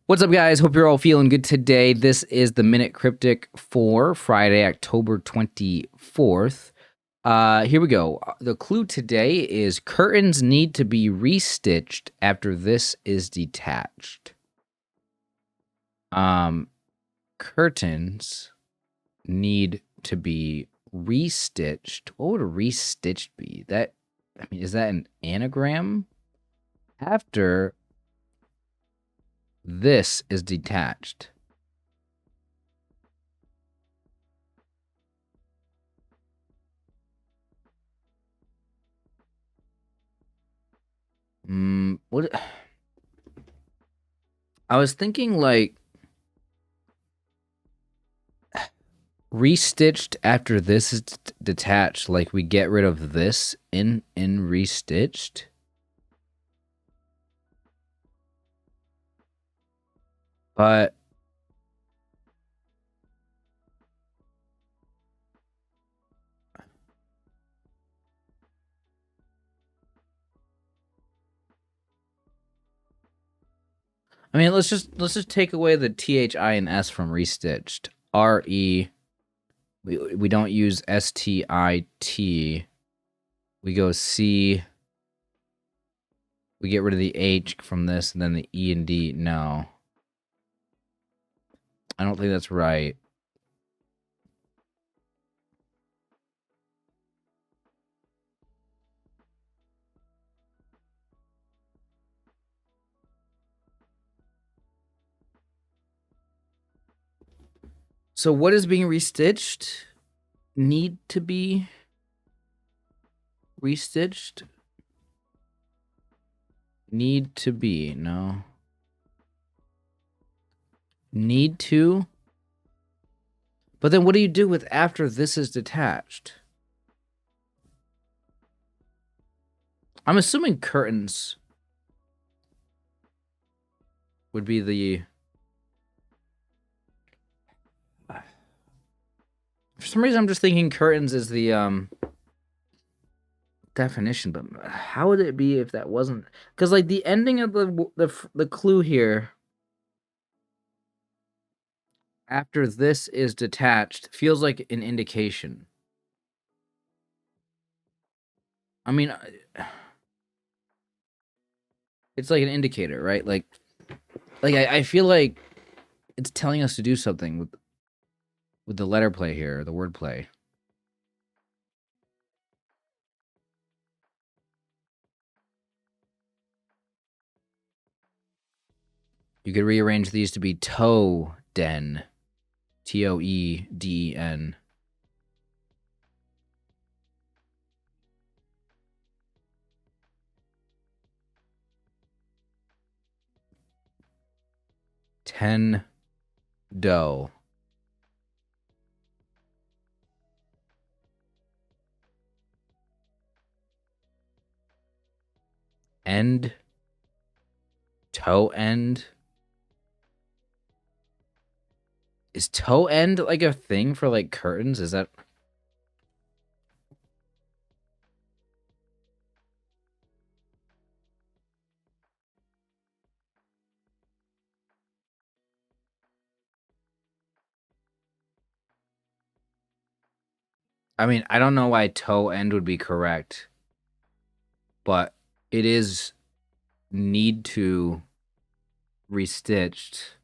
What's up, guys? Hope you're all feeling good today. This is the Minute Cryptic for Friday, October 24th. Here we go. The clue today is curtains need to be restitched after this is detached. Curtains need to be restitched. What would a restitched be? Is that an anagram? After this is detached. What? I was thinking like restitched after this is detached. Like we get rid of this in restitched. But I mean, let's just take away the THI and S from restitched. RE. We don't use STIT. We go C. We get rid of the H from this, and then the E and D. No. I don't think that's right. So what is being restitched? Need to be restitched? Need to be, no. Need to? But then what do you do with after this is detached? I'm assuming curtains would be the... For some reason, I'm just thinking curtains is the definition, but how would it be if that wasn't? Because like the ending of the clue here, after this is detached, feels like an indication. I mean, it's like an indicator, right? Like I feel like it's telling us to do something with the letter play here, the word play. You could rearrange these to be toe den. TOEDEN. Ten dough. End. Toe end. Is toe end like a thing for like curtains? Is that... I mean, I don't know why toe end would be correct, but it is need to restitched.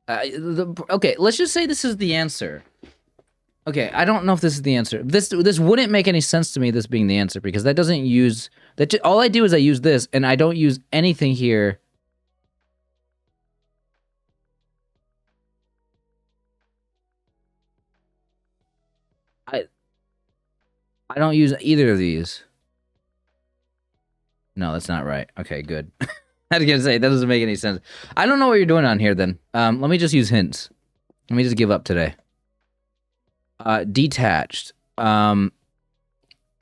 Okay, let's just say this is the answer. Okay, I don't know if this is the answer. This wouldn't make any sense to me, this being the answer, because that doesn't use... all I do is I use this, and I don't use anything here. I don't use either of these. No, that's not right. Okay, good. I was gonna say, that doesn't make any sense. I don't know what you're doing on here then. Let me just use hints. Let me just give up today. Detached.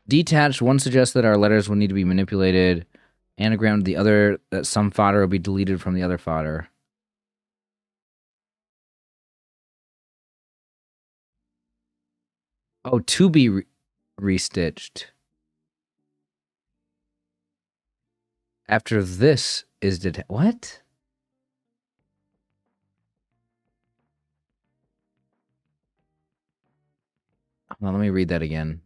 Detached, one suggests that our letters will need to be manipulated. Anagrammed, the other, that some fodder will be deleted from the other fodder. Oh, to be restitched. After this is detached. What? Hold on, let me read that again.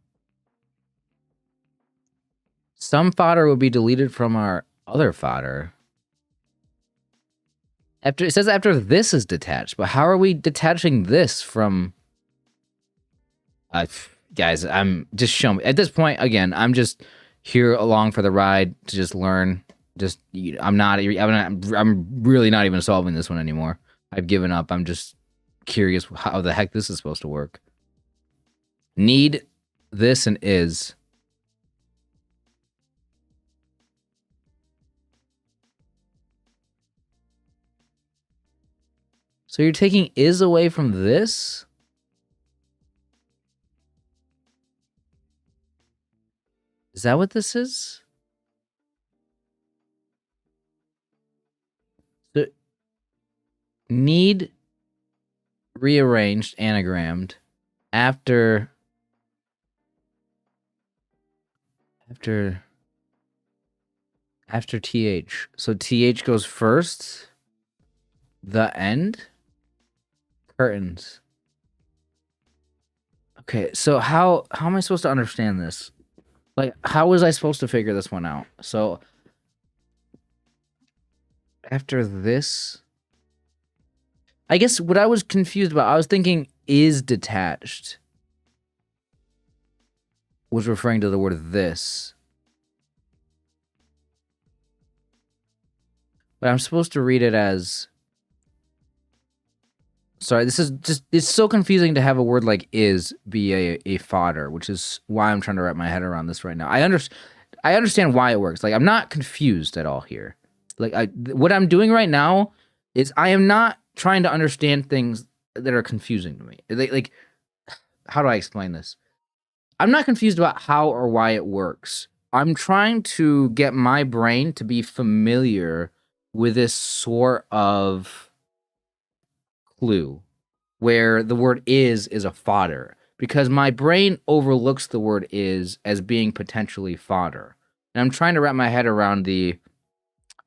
Some fodder will be deleted from our other fodder. It says after this is detached, but how are we detaching this from? Guys, I'm just showing. At this point, again, I'm just here along for the ride to just learn. I'm really not even solving this one anymore. I've given up. I'm just curious how the heck this is supposed to work. Need, this, and is. So you're taking is away from this? Is that what this is? So need rearranged, anagrammed after th. So th goes first. The end. Curtains. Okay, so how am I supposed to understand this? Like, how was I supposed to figure this one out? So after this, I guess what I was confused about, I was thinking is detached was referring to the word this. But I'm supposed to read it as, sorry, this is just, it's so confusing to have a word like is be a fodder, which is why I'm trying to wrap my head around this right now. I understand why it works. Like, I'm not confused at all here. Like, what I'm doing right now is I am not trying to understand things that are confusing to me. Like, how do I explain this? I'm not confused about how or why it works. I'm trying to get my brain to be familiar with this sort of clue where the word is a fodder, because my brain overlooks the word is as being potentially fodder. And I'm trying to wrap my head around the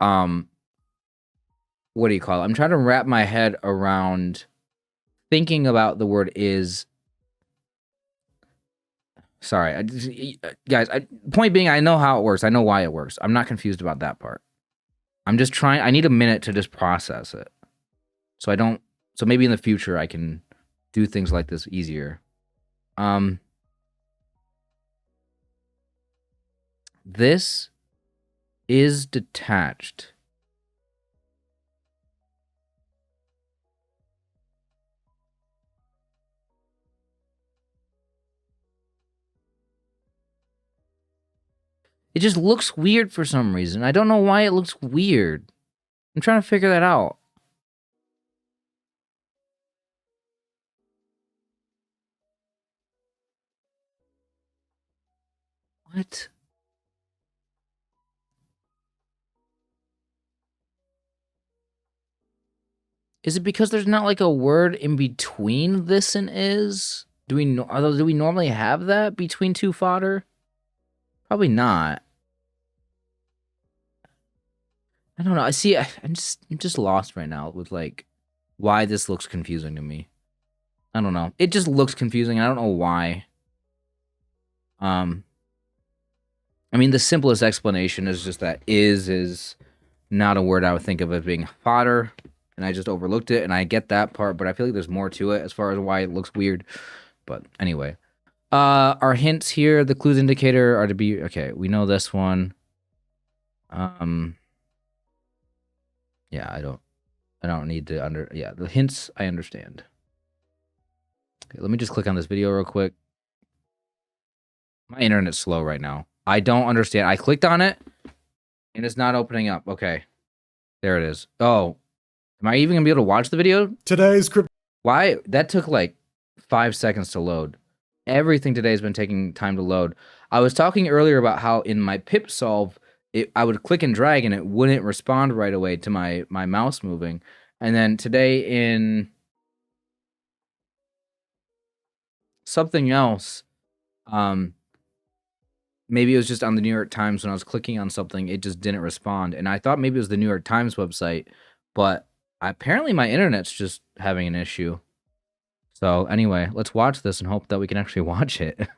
what do you call it? I'm trying to wrap my head around thinking about the word is. Sorry, guys. Point being, I know how it works. I know why it works. I'm not confused about that part. I'm just trying. I need a minute to just process it, so I don't. So maybe in the future I can do things like this easier. This is detached. It just looks weird for some reason. I don't know why it looks weird. I'm trying to figure that out. What? Is it because there's not like a word in between this and is? Do we normally have that between two fodder? Probably not. I don't know. I see. I'm just lost right now with like why this looks confusing to me. I don't know. It just looks confusing. I don't know why. I mean, the simplest explanation is just that is not a word I would think of as being fodder, and I just overlooked it, and I get that part, but I feel like there's more to it as far as why it looks weird. But anyway, our hints here, the clues indicator are to be okay. We know this one. Yeah, I don't need to yeah, the hints I understand. Okay, let me just click on this video real quick. My internet's slow right now. I don't understand. I clicked on it and it's not opening up. Okay. There it is. Oh, am I even gonna be able to watch the video? Today's Cryptic. Why? That took like 5 seconds to load. Everything today has been taking time to load. I was talking earlier about how in my pip solve, I would click and drag and it wouldn't respond right away to my mouse moving. And then today in something else, maybe it was just on the New York Times when I was clicking on something, it just didn't respond. And I thought maybe it was the New York Times website, but apparently my internet's just having an issue. So anyway, let's watch this and hope that we can actually watch it.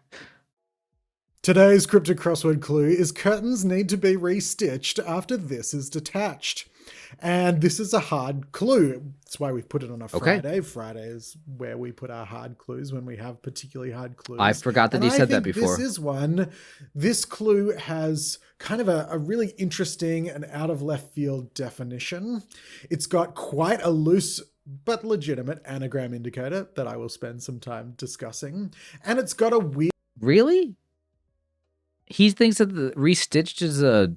Today's cryptic crossword clue is curtains need to be restitched after this is detached. And this is a hard clue. That's why we put it on a Friday. Okay. Friday is where we put our hard clues when we have particularly hard clues. I forgot that you said that before. This is one. This clue has kind of a really interesting and out of left field definition. It's got quite a loose but legitimate anagram indicator that I will spend some time discussing. And it's got a weird... Really? He thinks that the restitched is a...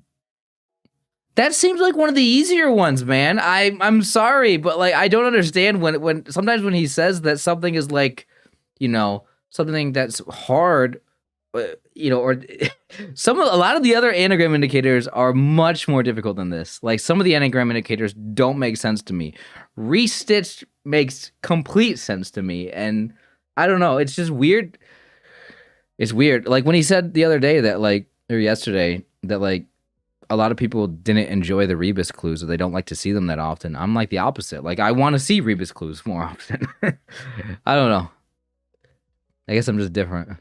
That seems like one of the easier ones, man. I'm sorry, but like I don't understand when sometimes when he says that something is like, you know, something that's hard, you know, or a lot of the other anagram indicators are much more difficult than this. Like some of the anagram indicators don't make sense to me. Restitched makes complete sense to me, and I don't know. It's just weird. It's weird. Like when he said the other day that like, or yesterday that like, a lot of people didn't enjoy the rebus clues, or they don't like to see them that often. I'm like the opposite. Like I want to see rebus clues more often. I don't know. I guess I'm just different.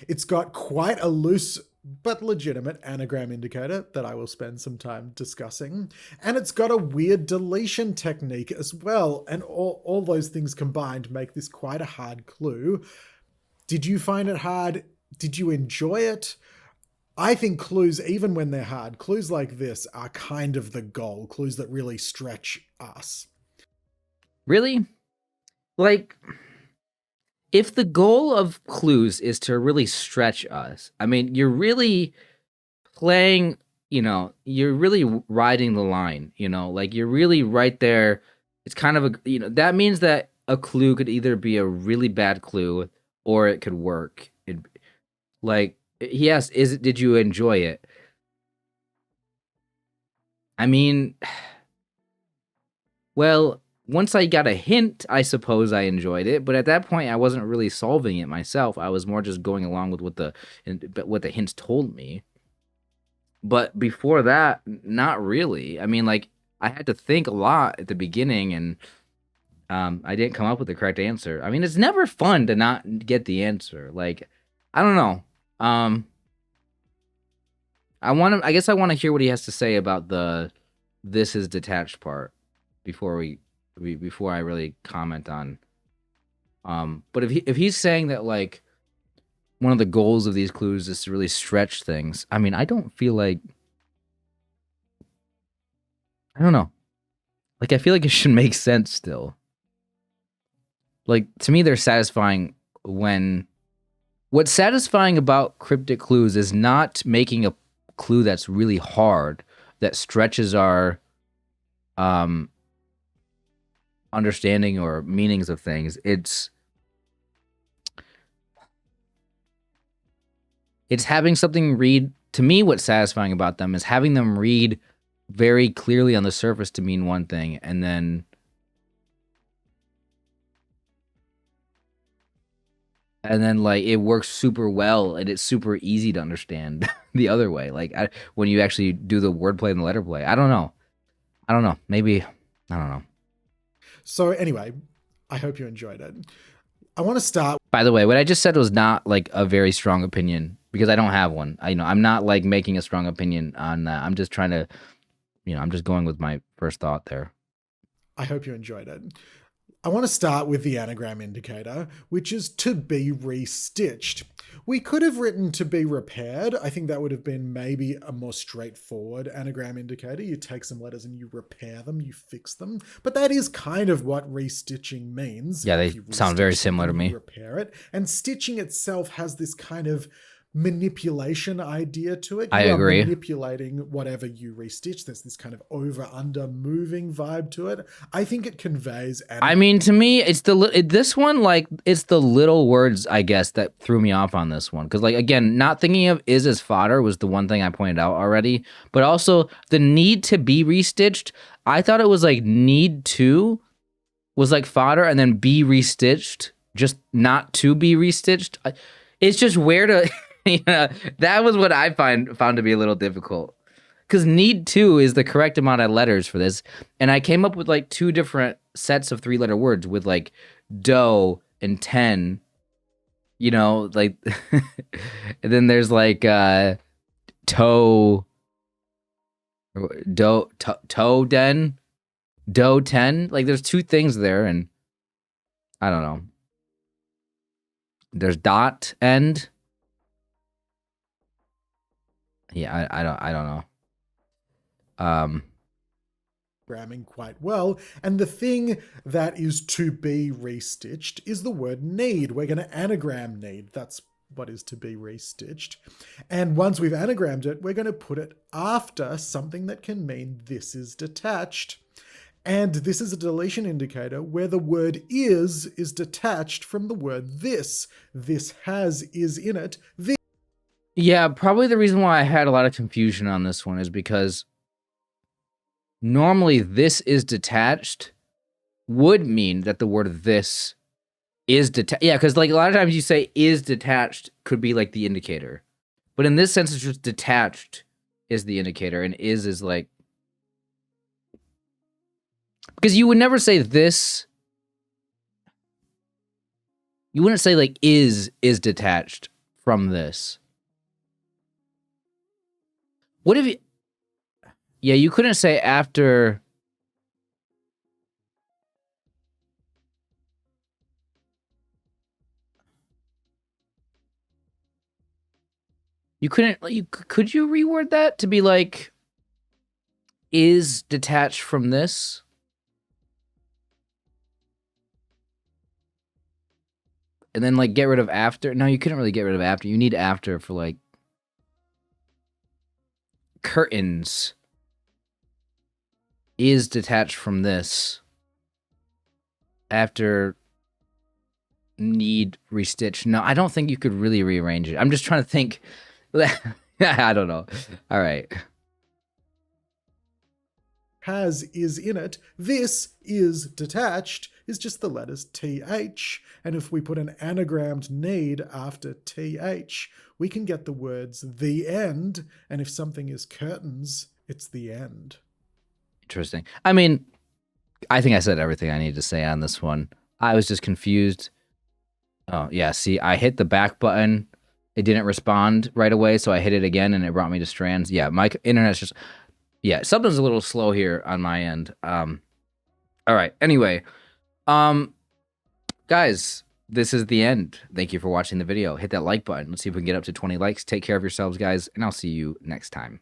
It's got quite a loose but legitimate anagram indicator that I will spend some time discussing. And it's got a weird deletion technique as well. And all those things combined make this quite a hard clue. Did you find it hard? Did you enjoy it? I think clues, even when they're hard, clues like this are kind of the goal, clues that really stretch us. Really? Like, if the goal of clues is to really stretch us, I mean, you're really playing, you know, you're really riding the line, you know, like you're really right there. It's kind of a, you know, that means that a clue could either be a really bad clue or it could work. Like, he asked, did you enjoy it? I mean, well, once I got a hint, I suppose I enjoyed it, but at that point I wasn't really solving it myself. I was more just going along with what the hints told me. But before that, not really. I mean, like I had to think a lot at the beginning, and I didn't come up with the correct answer. I mean, it's never fun to not get the answer. Like, I don't know. I guess I want to hear what he has to say about this is detached part before before I really comment on. But if he's saying that like one of the goals of these clues is to really stretch things, I mean, I don't feel like, I don't know. Like I feel like it should make sense still. Like to me, they're satisfying when. What's satisfying about cryptic clues is not making a clue that's really hard, that stretches our understanding or meanings of things. It's having something read, to me what's satisfying about them is having them read very clearly on the surface to mean one thing, and then like it works super well and it's super easy to understand the other way. Like when you actually do the wordplay and the letter play. I don't know. Maybe, I don't know. So anyway, I hope you enjoyed it. I want to start. By the way, what I just said was not like a very strong opinion because I don't have one. I'm not like making a strong opinion on that. I'm just trying to, I'm just going with my first thought there. I hope you enjoyed it. I want to start with the anagram indicator, which is to be restitched. We could have written to be repaired. I think that would have been maybe a more straightforward anagram indicator. You take some letters and you repair them, you fix them. But that is kind of what restitching means. Yeah, they sound very similar to me. Repair it. And stitching itself has this kind of manipulation idea to it. I agree. Manipulating whatever you restitch. There's this kind of over-under moving vibe to it. I think it conveys. I mean, to me, it's this one, like, it's the little words, I guess, that threw me off on this one. Because, like, again, not thinking of is as fodder was the one thing I pointed out already. But also, the need to be restitched, I thought it was like need to was like fodder, and then be restitched, just not to be restitched. It's just where to... Yeah, that was what I found to be a little difficult. Because need to is the correct amount of letters for this. And I came up with like two different sets of 3-letter words with like dough and 10, like and then there's like toe toe den, dough 10. Like there's two things there, and I don't know. There's dot end. Yeah, I don't know. Programming quite well. And the thing that is to be restitched is the word need. We're going to anagram need. That's what is to be restitched. And once we've anagrammed it, we're going to put it after something that can mean this is detached. And this is a deletion indicator where the word is detached from the word this. This has is in it. Yeah, probably the reason why I had a lot of confusion on this one is because normally this is detached would mean that the word this is detached. Yeah, because like a lot of times you say is detached could be like the indicator. But in this sense, it's just detached is the indicator, and is like, because you would never say this. You wouldn't say like is detached from this. What if you? Yeah, you couldn't say after. You couldn't. Could you reword that to be like is detached from this? And then like get rid of after. No, you couldn't really get rid of after. You need after for like curtains is detached from this after need restitch. No, I don't think you could really rearrange it. I'm just trying to think. I don't know. All right. Has is in it. This is detached is just the letters TH. And if we put an anagrammed need after TH, we can get the words the end. And if something is curtains, it's the end. Interesting. I mean, I think I said everything I need to say on this one. I was just confused. Oh, yeah. See, I hit the back button. It didn't respond right away, so I hit it again and it brought me to strands. Yeah, my internet's just, yeah, something's a little slow here on my end. All right. Anyway, guys, this is the end. Thank you for watching the video. Hit that like button. Let's see if we can get up to 20 likes. Take care of yourselves, guys, and I'll see you next time.